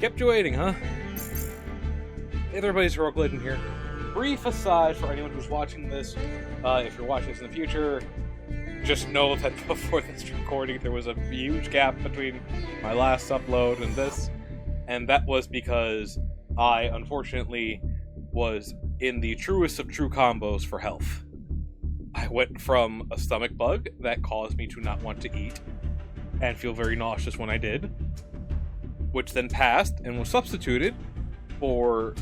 Kept you waiting, huh? Hey, everybody's HeroicLegend here. Brief aside for anyone who's watching this. If you're watching this in the future, just know that before this recording, there was a huge gap between my last upload and this. And that was because I, unfortunately, was in the truest of true combos for health. I went from a stomach bug that caused me to not want to eat and feel very nauseous when I did, which then passed and was substituted for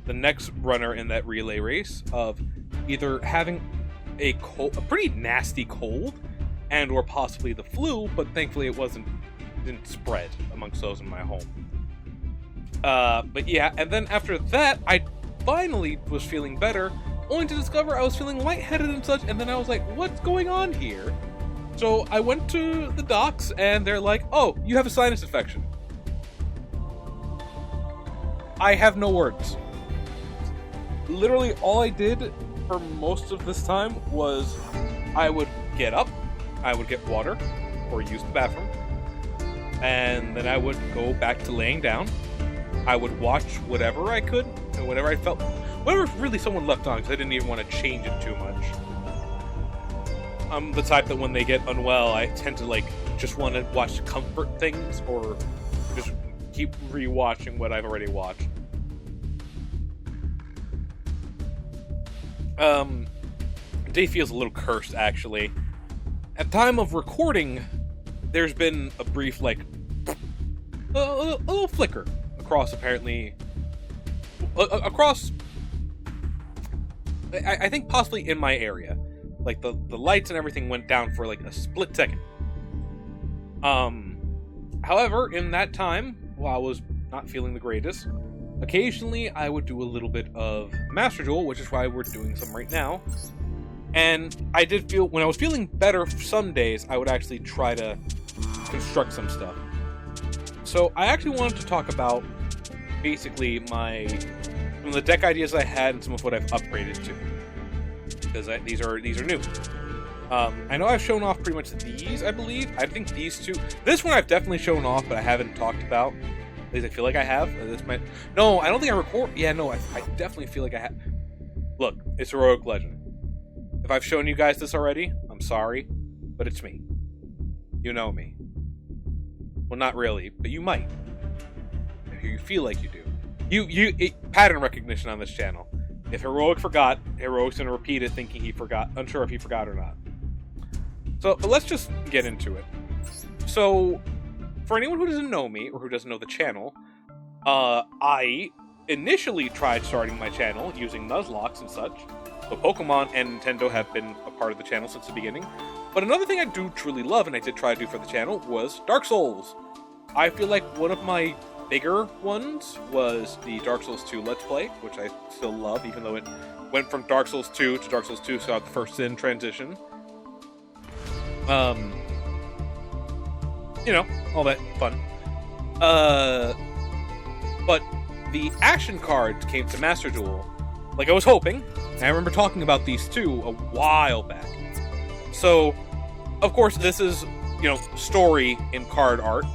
the next runner in that relay race of either having a pretty nasty cold and or possibly the flu, but thankfully it didn't spread amongst those in my home. But yeah, and then after that, I finally was feeling better, only to discover I was feeling lightheaded and such, and then I was like, what's going on here? So I went to the docs, and they're like, oh, you have a sinus infection. I have no words. Literally, all I did for most of this time was I would get up, I would get water, or use the bathroom, and then I would go back to laying down. I would watch whatever I could, and whatever I felt, whatever really someone left on, because I didn't even want to change it too much. I'm the type that when they get unwell, I tend to just want to watch comfort things, or just keep rewatching what I've already watched. Day feels a little cursed, actually. At time of recording, there's been a brief, a little flicker across, apparently, across, I think possibly in my area. Like, the lights and everything went down for, a split second. However, in that time, while I was not feeling the greatest, occasionally I would do a little bit of Master Duel, which is why we're doing some right now. And I did feel, when I was feeling better some days, I would actually try to construct some stuff. So I actually wanted to talk about, basically, some of the deck ideas I had and some of what I've upgraded to. Because these are new. I know I've shown off pretty much these, I believe. I think these two. This one I've definitely shown off, but I haven't talked about. At least I feel like I have. No, I don't think I record. Yeah, no, I definitely feel like I have. Look, it's HeroicLegend. If I've shown you guys this already, I'm sorry, but it's me. You know me. Well, not really, but you might. You feel like you do. Pattern recognition on this channel. If Heroic forgot, Heroic's gonna repeat it thinking he forgot, unsure if he forgot or not. So, but let's just get into it. So, for anyone who doesn't know me, or who doesn't know the channel, I initially tried starting my channel using Nuzlocke and such. So Pokemon and Nintendo have been a part of the channel since the beginning. But another thing I do truly love, and I did try to do for the channel, was Dark Souls. I feel like one of my bigger ones was the Dark Souls 2 Let's Play, which I still love, even though it went from Dark Souls 2 to Dark Souls 2, so I had the first sin transition. You know, all that fun. But the action cards came to Master Duel, like I was hoping, and I remember talking about these two a while back. So, of course, this is, story in card art.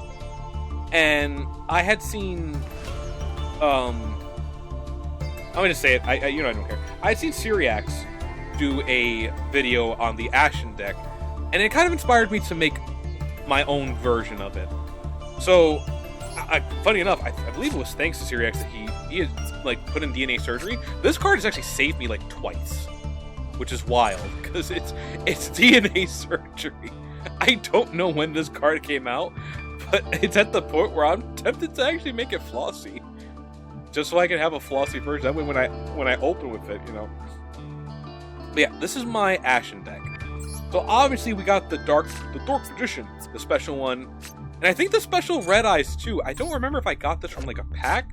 And I had seen, I'm gonna say it, I don't care. I had seen Syriax do a video on the Ashen deck, and it kind of inspired me to make my own version of it. So, funny enough, I believe it was thanks to Syriax that he had, put in DNA surgery. This card has actually saved me, twice. Which is wild, because it's DNA surgery. I don't know when this card came out, but it's at the point where I'm tempted to actually make it flossy, just so I can have a flossy version. That way, when I open with it, But yeah, this is my Ashen deck. So obviously, we got the Dark Magician, the special one, and I think the special Red Eyes too. I don't remember if I got this from a pack,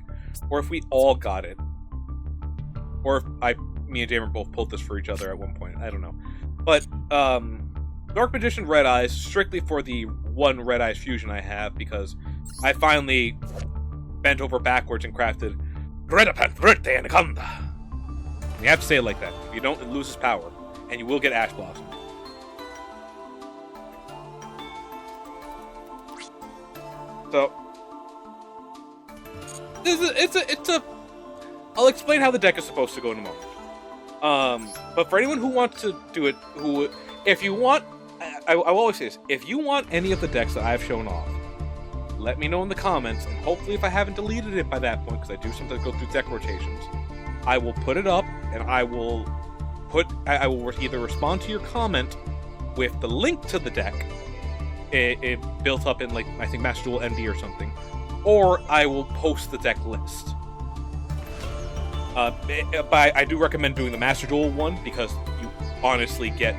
or if we all got it, or if me and Damer both pulled this for each other at one point. I don't know, but Dark Magician Red Eyes, strictly for the one Red Eyes fusion I have, because I finally bent over backwards and crafted Gredapan Verte Anaconda. You have to say it like that. If you don't, it loses power, and you will get Ash Blossom. So, it's a. I'll explain how the deck is supposed to go in a moment. But for anyone who wants to do it, if you want, I will always say this: if you want any of the decks that I've shown off, let me know in the comments, and hopefully, if I haven't deleted it by that point, because I do sometimes go through deck rotations, I will put it up, and I will either respond to your comment with the link to the deck, it built up in, like, I think Master Duel MD or something, or I will post the deck list. But I do recommend doing the Master Duel one, because you honestly get,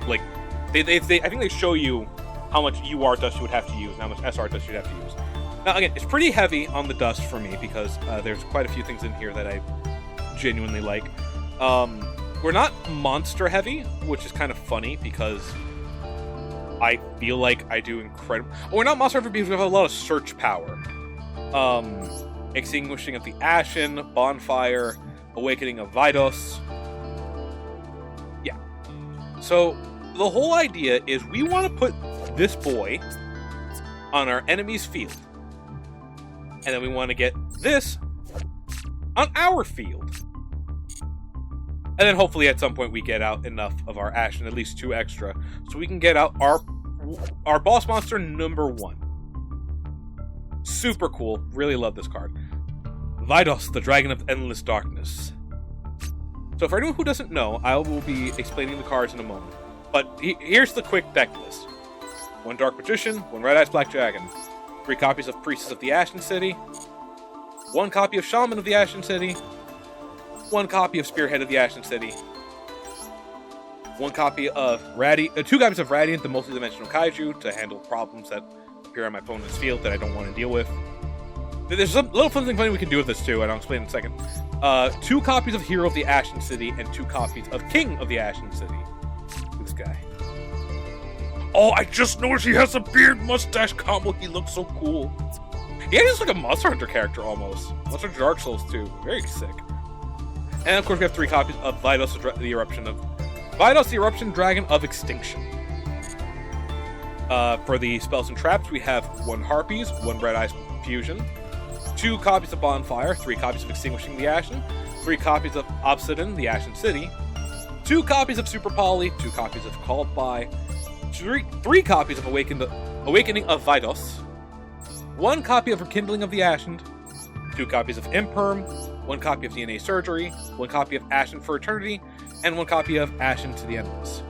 like, I think they show you how much UR dust you would have to use, and how much SR dust you'd have to use. Now, again, it's pretty heavy on the dust for me, because there's quite a few things in here that I genuinely like. We're not monster heavy, which is kind of funny, because I feel like I do incredible. Oh, we're not monster heavy because we have a lot of search power. Extinguishing of the Ashen, Bonfire, Awakening of Vidos. Yeah. So, the whole idea is we want to put this boy on our enemy's field. And then we want to get this on our field. And then hopefully at some point we get out enough of our Ashen, at least 2 extra, so we can get out our boss monster number 1. Super cool. Really love this card. Vidos, the Dragon of Endless Darkness. So for anyone who doesn't know, I will be explaining the cards in a moment. But here's the quick deck list. 1 Dark Magician, 1 Red Eyes Black Dragon, 3 copies of Priestess of the Ashen City, 1 copy of Shaman of the Ashen City, 1 copy of Spearhead of the Ashen City, 1 copy of 2 copies of Radiant, the multi-dimensional kaiju, to handle problems that appear on my opponent's field that I don't want to deal with. There's some little something funny we can do with this too, and I'll explain in a second. 2 copies of Hero of the Ashen City, and 2 copies of King of the Ashen City. This guy. Oh, I just noticed he has a beard mustache combo. He looks so cool. He looks like a Monster Hunter character almost. Monster Hunter Dark Souls too. Very sick. And of course we have 3 copies of Vidos, the Eruption Dragon of Extinction. For the spells and traps, we have 1 Harpies, 1 Red Eyes Fusion, 2 copies of Bonfire, 3 copies of Extinguishing the Ashen, 3 copies of Obsidian, the Ashen City, 2 copies of Super Poly, 2 copies of Called By, 3 copies of Awakening of Vidos, 1 copy of Rekindling of the Ashen, 2 copies of Imperm, 1 copy of DNA Surgery, 1 copy of Ashen for Eternity, and 1 copy of Ashen to the Endless.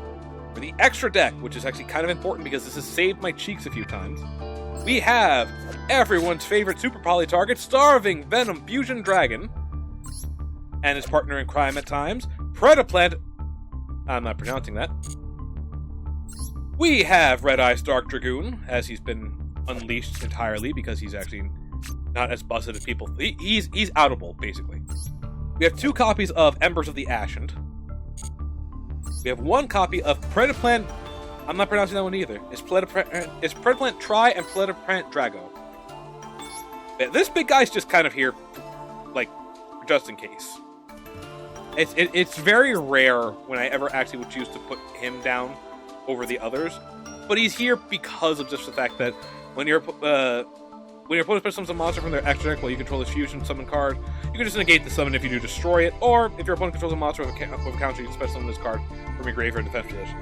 For the extra deck, which is actually kind of important because this has saved my cheeks a few times, we have everyone's favorite Super Poly target, Starving Venom Fusion Dragon, and his partner in crime at times, Predaplant. I'm not pronouncing that. We have Red Eyes Dark Dragoon, as he's been unleashed entirely because he's actually not as busted as people. He's outable, basically. We have 2 copies of Embers of the Ashen. We have 1 copy of Predaplant. I'm not pronouncing that one either. It's Predaplant Tri and Predaplant Drago. Yeah, this big guy's just kind of here, like, just in case. It's very rare when I ever actually would choose to put him down over the others, but he's here because of just the fact that when your opponent summons a monster from their extra deck while you control his fusion summon card, you can just negate the summon if you do destroy it, or if your opponent controls a monster with a counter, you can special summon this card from your graveyard defense position.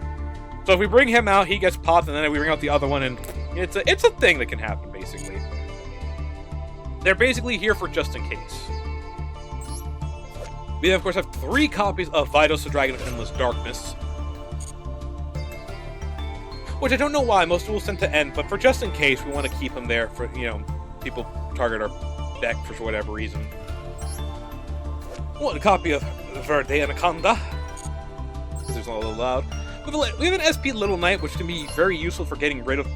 So if we bring him out, he gets popped, and then we bring out the other one, and it's a thing that can happen, basically. They're basically here for just in case. We, of course, have 3 copies of Vidos, the Dragon of Endless Darkness, which I don't know why most duels tend to end, but for just in case, we want to keep him there for, people target our deck for whatever reason. 1 copy of Verde Anaconda, because it's a little loud. We have an SP Little Knight, which can be very useful for getting rid of,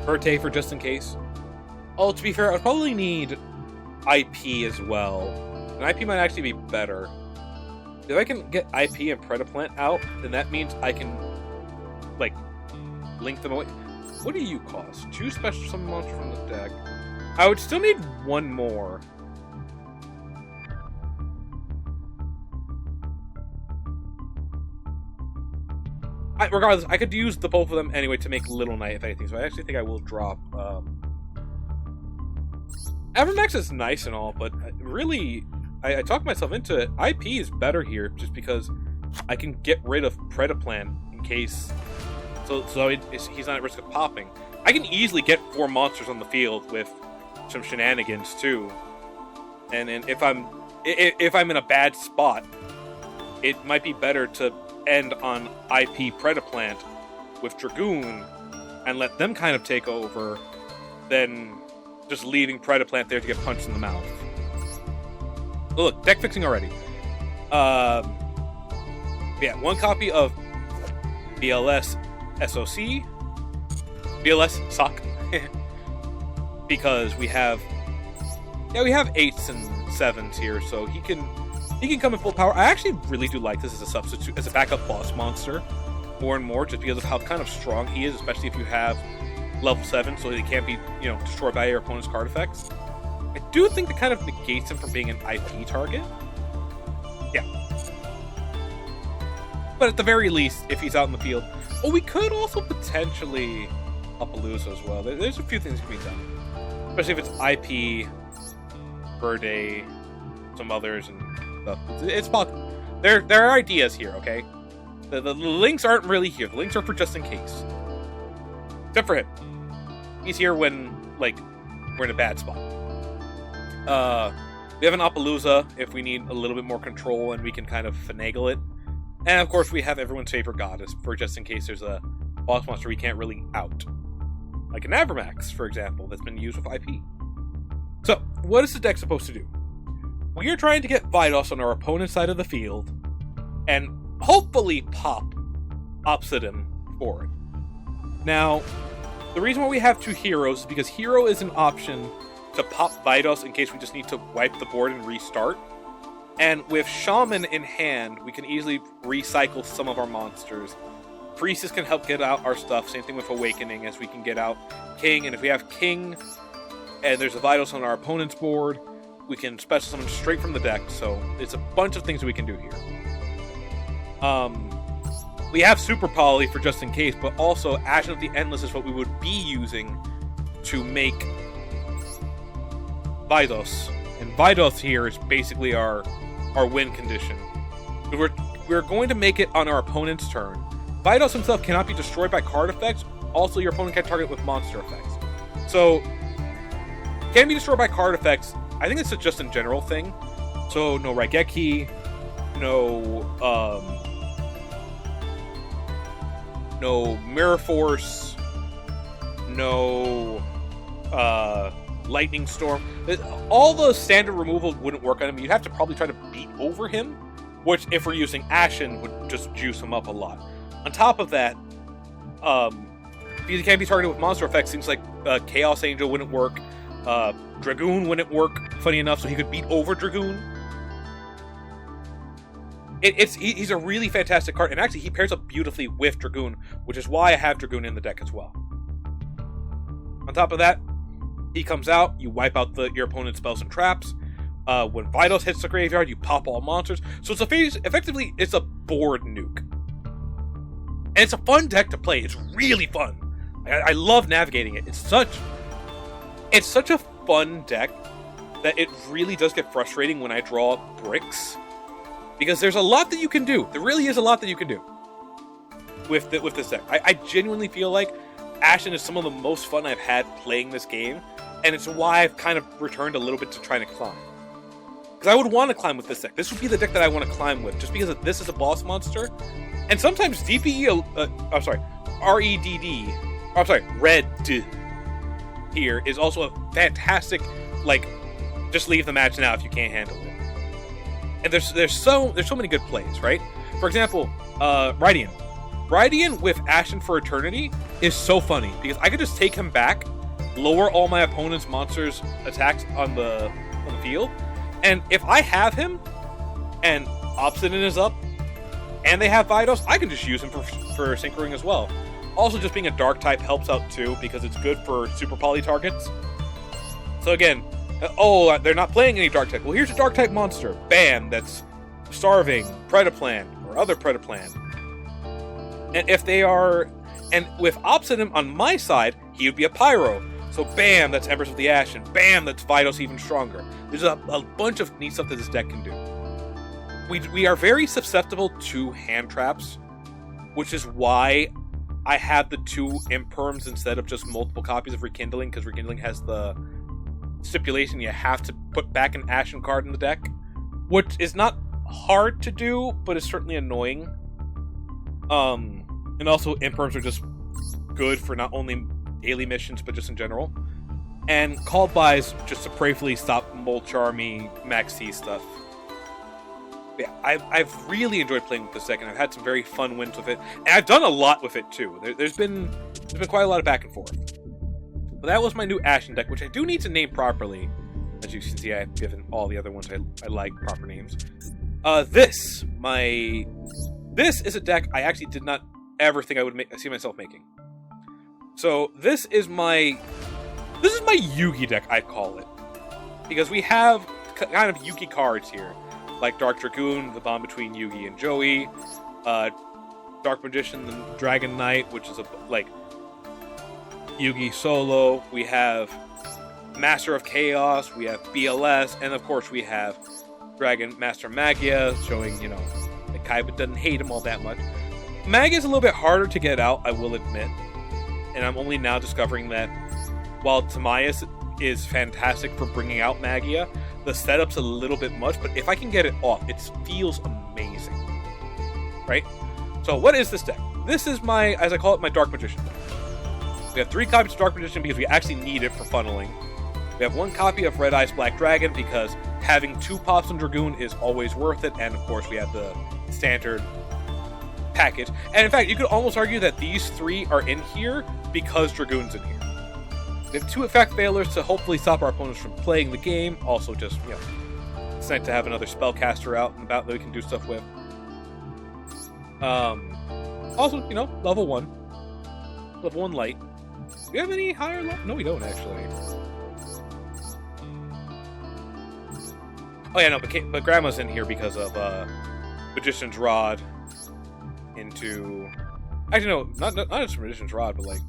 Verte for just in case. Oh, to be fair, I'd probably need IP as well. And IP might actually be better. If I can get IP and Predaplant out, then that means I can, link them away. What do you cost? 2 special summon monsters from the deck. I would still need 1 more. Regardless, I could use the both of them anyway to make Little Knight, if anything. So I actually think I will drop Avermax is nice and all, but really, I talked myself into it. IP is better here just because I can get rid of Predaplant in case, so he's not at risk of popping. I can easily get 4 monsters on the field with some shenanigans too, and if I'm in a bad spot, it might be better to end on IP Predaplant with Dragoon and let them kind of take over than just leaving Predaplant there to get punched in the mouth. Oh, look, deck fixing already. Yeah, 1 copy of BLS SOC. BLS SOC. Because we have 8s and 7s here, so he can come in full power. I actually really do like this as a substitute, as a backup boss monster, more and more, just because of how kind of strong he is, especially if you have level 7, so he can't be, destroyed by your opponent's card effects. I do think that kind of negates him from being an IP target. Yeah. But at the very least, if he's out in the field, we could also potentially Appaloosa as well. There's a few things that can be done, especially if it's IP, Verde, some others, and stuff. It's possible. There are ideas here, okay? The links aren't really here. The links are for just in case. Except for him. He's here when, we're in a bad spot. We have an Appaloosa if we need a little bit more control and we can kind of finagle it. And of course we have everyone's favorite goddess for just in case there's a boss monster we can't really out. Like an Avermax, for example, that's been used with IP. So, what is the deck supposed to do? We are trying to get Vidos on our opponent's side of the field and hopefully pop Obsidian for it. Now, the reason why we have 2 heroes is because Hero is an option to pop Vidos in case we just need to wipe the board and restart. And with Shaman in hand, we can easily recycle some of our monsters. Priestess can help get out our stuff, same thing with Awakening, as we can get out King, and if we have King, and there's a Vidos on our opponent's board, we can special summon straight from the deck, so it's a bunch of things that we can do here. We have Super Poly for just in case, but also Ashen of the Endless is what we would be using to make Vidos. And Vidos here is basically our win condition. We're going to make it on our opponent's turn. Vidos himself cannot be destroyed by card effects. Also, your opponent can target with monster effects. So, can be destroyed by card effects. I think it's just a general thing. So, no Raigeki, no Mirror Force, no Lightning Storm. All the standard removal wouldn't work on him. You'd have to probably try to beat over him, which, if we're using Ashen, would just juice him up a lot. On top of that, because he can't be targeted with monster effects, things like Chaos Angel wouldn't work, Dragoon wouldn't work, funny enough, so he could beat over Dragoon. He's a really fantastic card, and actually he pairs up beautifully with Dragoon, which is why I have Dragoon in the deck as well. On top of that, he comes out, you wipe out your opponent's spells and traps. When Vidos hits the graveyard, you pop all monsters. So effectively, it's a board nuke. And it's a fun deck to play. It's really fun. I love navigating it. It's such a fun deck that it really does get frustrating when I draw bricks. Because there's a lot that you can do. There really is a lot that you can do with this deck. I genuinely feel like Ashen is some of the most fun I've had playing this game. And it's why I've kind of returned a little bit to trying to climb. Because I would want to climb with this deck. This would be the deck that I want to climb with. Just because this is a boss monster. And sometimes Red here is also a fantastic, just leave the match now if you can't handle it. And there's so many good plays, right? For example, Radiant. Radiant with Ashen for Eternity is so funny because I could just take him back, lower all my opponent's monsters' attacks on the field, and if I have him and Obsidian is up and they have Vidos, I can just use him for Synchroing as well. Also, just being a dark type helps out too because it's good for super poly targets. So again, they're not playing any dark type. Well, here's a dark type monster. Bam, that's Starving, Predaplant, or other Predaplant. And if they are, and with Obsidian on my side, he would be a Pyro. So bam, that's Embers of the Ashen. Bam, that's Vidos even stronger. There's a bunch of neat stuff that this deck can do. We are very susceptible to hand traps, which is why I have the 2 Imperms instead of just multiple copies of Rekindling, because Rekindling has the stipulation you have to put back an Ashen card in the deck, which is not hard to do, but it's certainly annoying. And also Imperms are just good for not only daily missions, but just in general. And called buys just to prayerfully stop Molch Army, Max C stuff. Yeah, I've really enjoyed playing with this deck, and I've had some very fun wins with it. And I've done a lot with it too. There's been quite a lot of back and forth. But that was my new Ashen deck, which I do need to name properly. As you can see, I've given all the other ones I like proper names. This is a deck I actually did not ever think I would see myself making. So this is my Yugi deck, I call it, because we have kind of Yugi cards here, like Dark Dragoon, the bond between Yugi and Joey, Dark Magician, the Dragon Knight, which is like Yugi solo. We have Master of Chaos. We have BLS, and of course we have Dragon Master Magia, showing that Kaiba doesn't hate him all that much. Magia is a little bit harder to get out, I will admit. And I'm only now discovering that while Timaeus is fantastic for bringing out Magia, the setup's a little bit much, but if I can get it off, it feels amazing. Right? So what is this deck? This is my, as I call it, my Dark Magician deck. We have 3 copies of Dark Magician because we actually need it for funneling. We have 1 copy of Red Eyes Black Dragon because having 2 pops on Dragoon is always worth it, and of course we have the standard package. And in fact, you could almost argue that these 3 are in here because Dragoon's in here. We have 2 effect failures to hopefully stop our opponents from playing the game. Also, just, it's nice to have another spellcaster out and about that we can do stuff with. Also, level 1. Level 1 light. Do we have any higher level? No, we don't, actually. Oh, yeah, no, but Grandma's in here because of Magician's Rod into... Actually, no, not just Magician's Rod, but, like...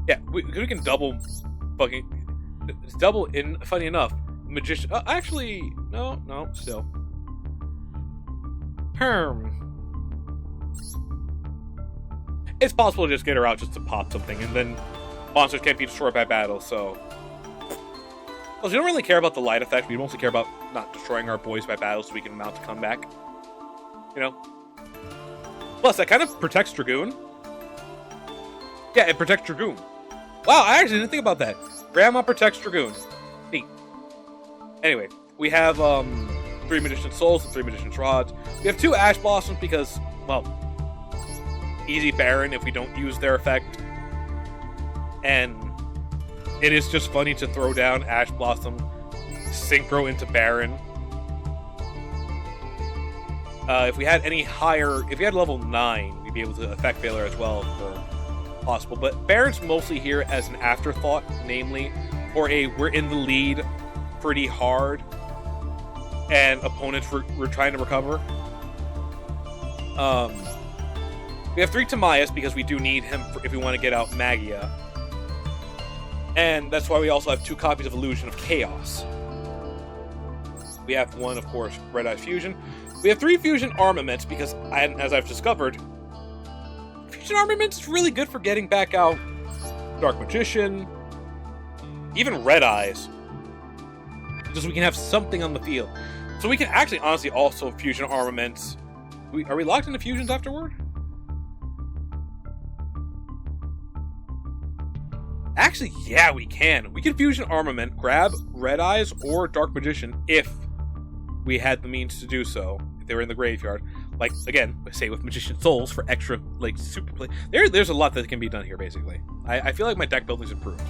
Yeah, we can double fucking... It's double in... Funny enough, Magician... actually, no, still. It's possible to just get her out just to pop something, and then monsters can't be destroyed by battle, so... Well, we don't really care about the light effect. We mostly care about not destroying our boys by battle so we can mount a comeback. Plus, that kind of protects Dragoon. Yeah, it protects Dragoon. Wow, I actually didn't think about that. Grandma protects Dragoon. Neat. Anyway, we have 3 Magician Souls and 3 Magician's Rods. We have 2 Ash Blossoms because, well, easy Baron if we don't use their effect. And it is just funny to throw down Ash Blossom, synchro into Baron. If we had any higher, if we had level 9, we'd be able to effect failure as well for possible. But Baron's mostly here as an afterthought, namely, or we're in the lead pretty hard, and opponents we're trying to recover. We have 3 Timaeus because we do need him if we want to get out Magia. And that's why we also have 2 copies of Illusion of Chaos. We have 1, of course, Red Eye Fusion. We have 3 Fusion Armaments because, as I've discovered, Fusion Armaments is really good for getting back out Dark Magician, even Red Eyes, just so we can have something on the field. So we can actually, honestly, also Fusion Armaments. Are we locked into Fusions afterward? Actually, yeah, we can. We can Fusion Armament, grab Red Eyes or Dark Magician if we had the means to do so, if they were in the graveyard. Like, again, say with Magician Souls for extra, like, super play. There's a lot that can be done here, basically. I feel like my deck building's improved.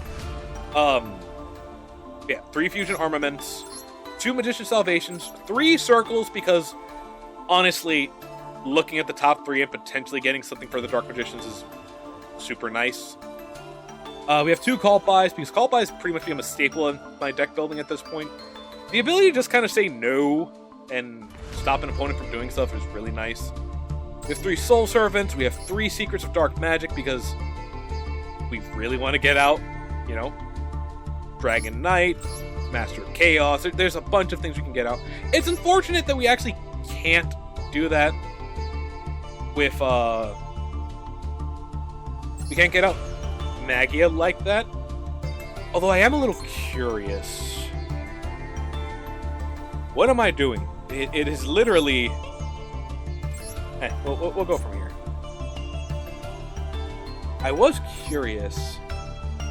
Yeah, 3 Fusion Armaments, 2 Magician Salvations, 3 Circles, because, honestly, looking at the top 3 and potentially getting something for the Dark Magicians is super nice. We have 2 Call Buys, because Call Buys pretty much become a staple in my deck building at this point. The ability to just kind of say no and stop an opponent from doing stuff is really nice. We have 3 Soul Servants. We have 3 Secrets of Dark Magic because we really want to get out, you know, Dragon Knight, Master of Chaos. There's a bunch of things we can get out. It's unfortunate that we actually can't do that with, we can't get out Magia like that. Although I am a little curious. What am I doing? It is literally... we'll go from here. I was curious.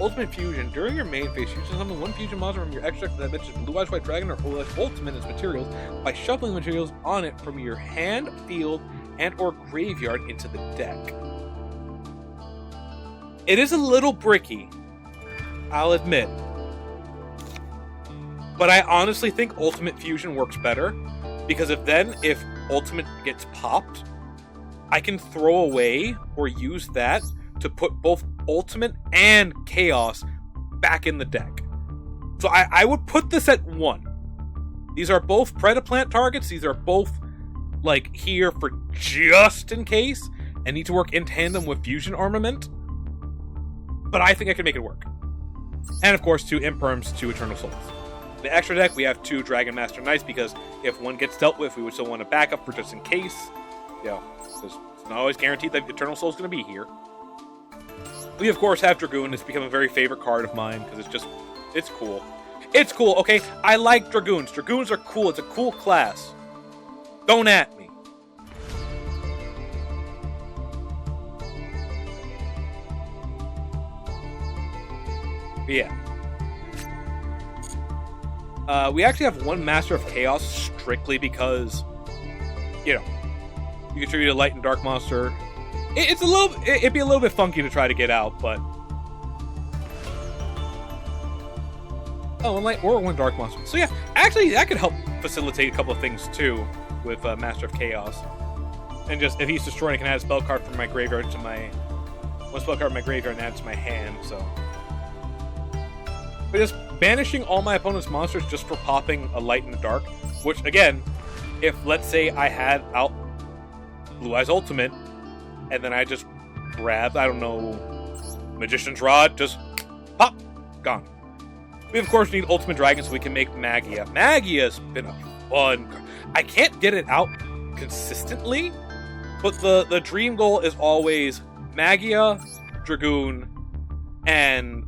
Ultimate Fusion. During your main phase, you can summon 1 fusion monster from your extract that matches Blue Eyes White Dragon or OS Ultimate as materials by shuffling the materials on it from your hand, field, and or graveyard into the deck. It is a little bricky, I'll admit. But I honestly think Ultimate Fusion works better, because if Ultimate gets popped, I can throw away or use that to put both Ultimate and Chaos back in the deck. So I would put this at 1. These are both Predaplant targets. These are both, like, here for just in case, and need to work in tandem with Fusion Armament. But I think I can make it work. And, of course, 2 Imperms, 2 Eternal Souls. The extra deck, we have 2 Dragon Master Knights, because if one gets dealt with, we would still want a backup for just in case. Yeah, because it's not always guaranteed that Eternal Soul is going to be here. We, of course, have Dragoon. It's become a very favorite card of mine, because it's cool. It's cool, okay? I like Dragoons. Dragoons are cool. It's a cool class. Don't at me. But yeah. We actually have 1 Master of Chaos strictly because, you know, you can treat a light and dark monster. It'd be a little bit funky to try to get out, but... Oh, 1 light or 1 dark monster. So yeah, actually that could help facilitate a couple of things too with Master of Chaos. And just, if he's destroyed, I can add a spell card from my graveyard to my... 1 spell card from my graveyard and add it to my hand, so... But just banishing all my opponent's monsters just for popping a light and a dark, which, again, if, let's say, I had out Blue Eyes Ultimate, and then I just grabbed, I don't know, Magician's Rod, just pop, gone. We, of course, need Ultimate Dragon so we can make Magia. Magia's been a fun card. I can't get it out consistently, but the dream goal is always Magia, Dragoon, and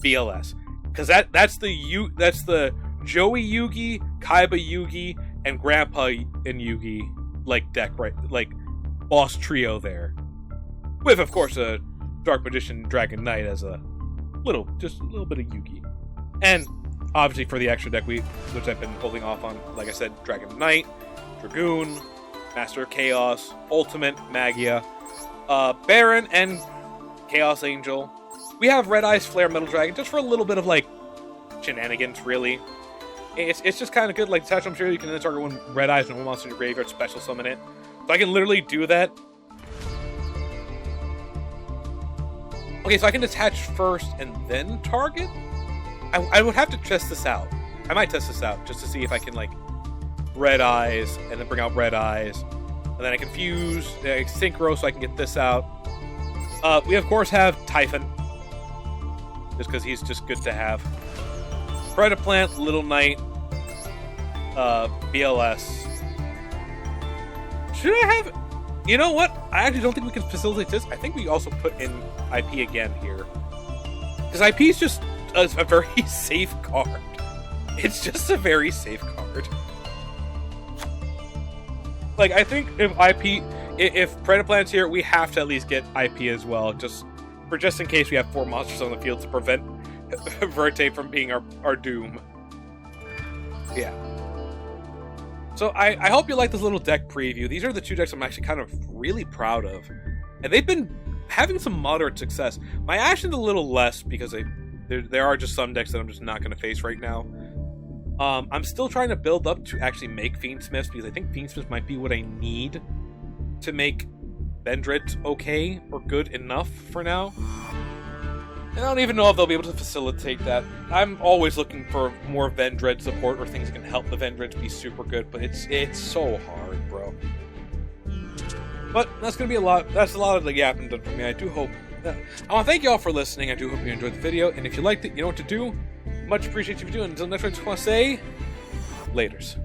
BLS. Because that's the Joey Yugi, Kaiba Yugi, and Grandpa and Yugi like deck, right? Like boss trio there. With, of course, a Dark Magician Dragon Knight as just a little bit of Yugi. And obviously for the extra deck, which I've been holding off on, like I said, Dragon Knight, Dragoon, Master of Chaos, Ultimate, Magia, Baron, and Chaos Angel. We have Red Eyes Flare Metal Dragon just for a little bit of, like, shenanigans, really. It's just kind of good. Like, attach them here, you can then target 1 Red Eyes and 1 monster in your graveyard, special summon it. So I can literally do that. Okay, so I can attach first and then target? I would have to test this out. I might test this out just to see if I can, like, Red Eyes and then bring out Red Eyes. And then I can fuse, Synchro so I can get this out. We, of course, have Typhon. Just because he's just good to have. Predaplant, Little Knight, BLS. Should I have... You know what? I actually don't think we can facilitate this. I think we also put in IP again here. Because IP is just a very safe card. It's just a very safe card. Like, I think if Predaplant's here, we have to at least get IP as well. Just in case we have 4 monsters on the field to prevent Verte from being our doom. Yeah. So I hope you like this little deck preview. These are the 2 decks I'm actually kind of really proud of. And they've been having some moderate success. My Ashen's a little less because there are just some decks that I'm just not going to face right now. I'm still trying to build up to actually make Fiendsmiths because I think Fiendsmiths might be what I need to make Vendred okay or good enough for now. And I don't even know if they'll be able to facilitate that. I'm always looking for more Vendred support or things that can help the Vendred be super good, but it's so hard, bro. But that's gonna be a lot. That's a lot of the yapping done for me. I do hope. I want to thank you all for listening. I do hope you enjoyed the video, and if you liked it, you know what to do. Much appreciate you for doing. Until next time, I just want to say, laters.